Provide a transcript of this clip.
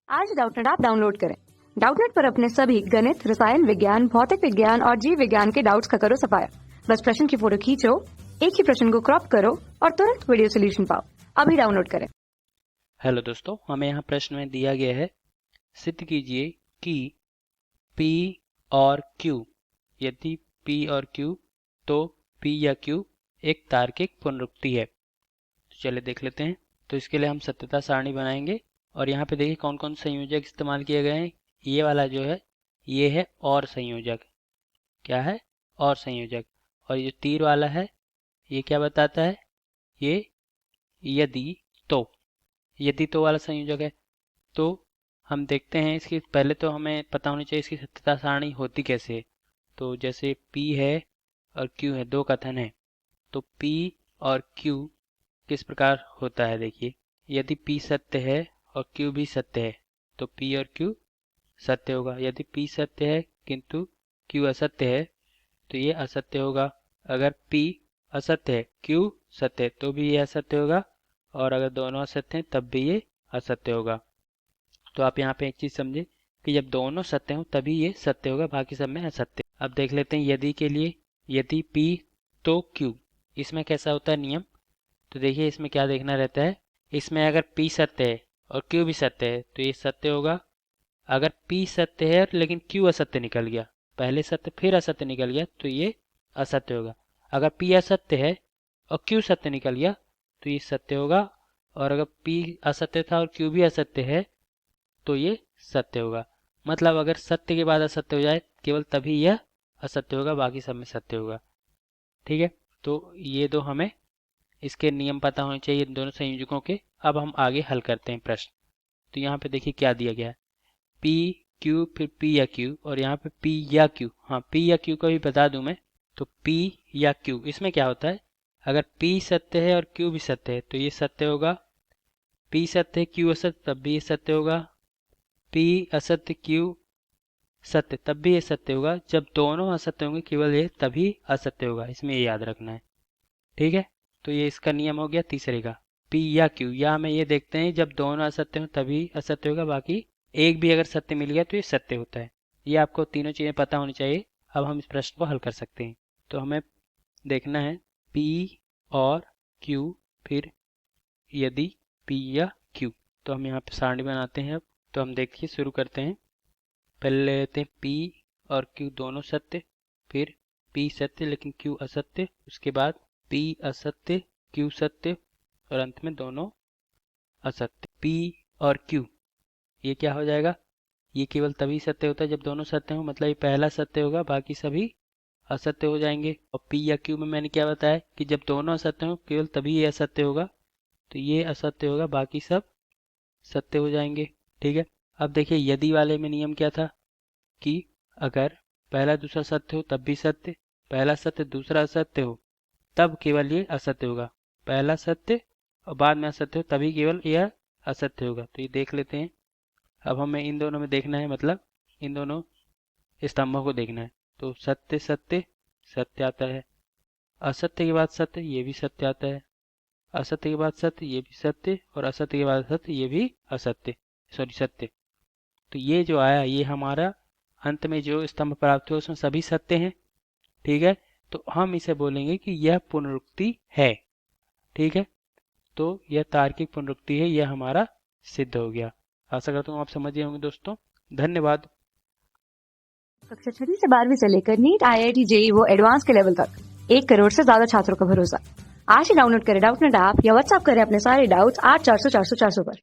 आज Doubtnut app download करें। Doubtnut पर अपने सभी गणित, रसायन विज्ञान, भौतिक विज्ञान और जीव विज्ञान के डाउट्स का करो सफाया। बस प्रश्न की फोटो खींचो, एक ही प्रश्न को क्रॉप करो और तुरंत वीडियो सोल्यूशन पाओ। अभी डाउनलोड करें। हेलो दोस्तों, हमें यहाँ प्रश्न में दिया गया है, सिद्ध कीजिए कि P और Q, यदि P और Q तो P या Q एक तार्किक पुनरुक्ति है। तो चलिए देख लेते हैं। तो इसके लिए हम सत्यता सारणी बनाएंगे और यहाँ पे देखिए कौन कौन संयोजक इस्तेमाल किए गए हैं। ये वाला जो है ये है और संयोजक। क्या है? और संयोजक। और ये जो तीर वाला है ये क्या बताता है? ये यदि तो वाला संयोजक है। तो हम देखते हैं इसकी, पहले तो हमें पता होनी चाहिए इसकी सत्यता सारणी होती कैसे है। तो जैसे P है और Q है, दो कथन है, तो P और Q किस प्रकार होता है। देखिए, यदि P सत्य है और Q भी सत्य है तो P और Q सत्य होगा। यदि P सत्य है किंतु Q असत्य है तो ये असत्य होगा। अगर P असत्य है, Q सत्य है तो भी ये असत्य होगा, और अगर दोनों असत्य हैं तब भी ये असत्य होगा। तो आप यहाँ पे एक चीज समझे कि जब दोनों सत्य हो तभी ये सत्य होगा, बाकी सब में असत्य। अब देख लेते हैं यदि के लिए। यदि P तो Q, इसमें कैसा होता है नियम। तो देखिए इसमें क्या देखना रहता है। इसमें अगर P सत्य है और Q भी सत्य है तो ये सत्य होगा। अगर P सत्य है लेकिन Q असत्य निकल गया, पहले सत्य फिर असत्य निकल गया, तो ये असत्य होगा। अगर P असत्य है और Q सत्य निकल गया तो ये सत्य होगा। और अगर P असत्य था और Q भी असत्य है तो ये सत्य होगा। मतलब अगर सत्य के बाद असत्य हो जाए केवल तभी यह असत्य होगा, बाकी सब में सत्य होगा। ठीक है, तो ये दो हमें इसके नियम पता होने चाहिए इन दोनों संयोजकों के। अब हम आगे हल करते हैं प्रश्न। तो यहाँ पे देखिए क्या दिया गया है, P Q फिर P या Q, और यहाँ पे P या Q। हाँ, P या Q को भी बता दूं मैं। तो P या Q, इसमें क्या होता है, अगर P सत्य है और Q भी सत्य है तो ये सत्य होगा। P सत्य है Q असत्य तब भी ये सत्य होगा। P असत्य Q सत्य तब भी ये सत्य होगा। जब दोनों असत्य होंगे केवल ये तभी असत्य होगा, इसमें ये याद रखना है। ठीक है, तो ये इसका नियम हो गया तीसरे का। P या Q, या हमें ये देखते हैं जब दोनों असत्य हो तभी असत्य होगा, बाकी एक भी अगर सत्य मिल गया तो ये सत्य होता है। ये आपको तीनों चीजें पता होनी चाहिए। अब हम इस प्रश्न को हल कर सकते हैं। तो हमें देखना है P और Q, फिर यदि P या Q। तो हम यहाँ पे सारणी बनाते हैं। अब तो हम देखिए शुरू करते हैं। पहले ले लेते हैं P और Q दोनों सत्य, फिर P सत्य लेकिन Q असत्य, उसके बाद P असत्य Q सत्य, और अंत में दोनों असत्य। P और Q ये क्या हो जाएगा, ये केवल तभी सत्य होता है जब दोनों सत्य हो, मतलब ये पहला सत्य होगा, बाकी सभी असत्य हो जाएंगे। और P या Q में मैंने क्या बताया कि जब दोनों असत्य हो केवल तभी ये असत्य होगा, तो ये असत्य होगा, बाकी सब सत्य हो जाएंगे। ठीक है, अब देखिए यदि वाले में नियम क्या था कि अगर पहला दूसरा सत्य हो तब भी सत्य, पहला सत्य दूसरा असत्य हो तब केवल ये असत्य होगा, पहला सत्य और बाद में असत्य हो तभी केवल यह असत्य होगा। तो ये देख लेते हैं। अब हमें इन दोनों में देखना है, मतलब इन दोनों स्तंभों को देखना है। तो सत्य सत्य सत्य आता है, असत्य के बाद सत्य ये भी सत्य आता है, असत्य के बाद सत्य ये भी सत्य, और असत्य के बाद सत्य ये भी असत्य, सत्य। तो ये जो आया ये हमारा अंत में जो स्तंभ प्राप्त हुआ उसमें सभी सत्य हैं। ठीक है, तो हम इसे बोलेंगे कि यह पुनरुक्ति है। ठीक है, तो यह तार्किक पुनरुक्ति है, यह हमारा सिद्ध हो गया। आशा करता हूँ आप समझ गए होंगे दोस्तों। धन्यवाद। कक्षा 6 से 12वीं से लेकर नीट, IIT, JEE वो एडवांस के लेवल तक 1 करोड़ से ज्यादा छात्रों का भरोसा। आज ही डाउनलोड करें डाउटनेट ऐप या व्हाट्सएप करें अपने सारे डाउट्स 8400 400 400 पर।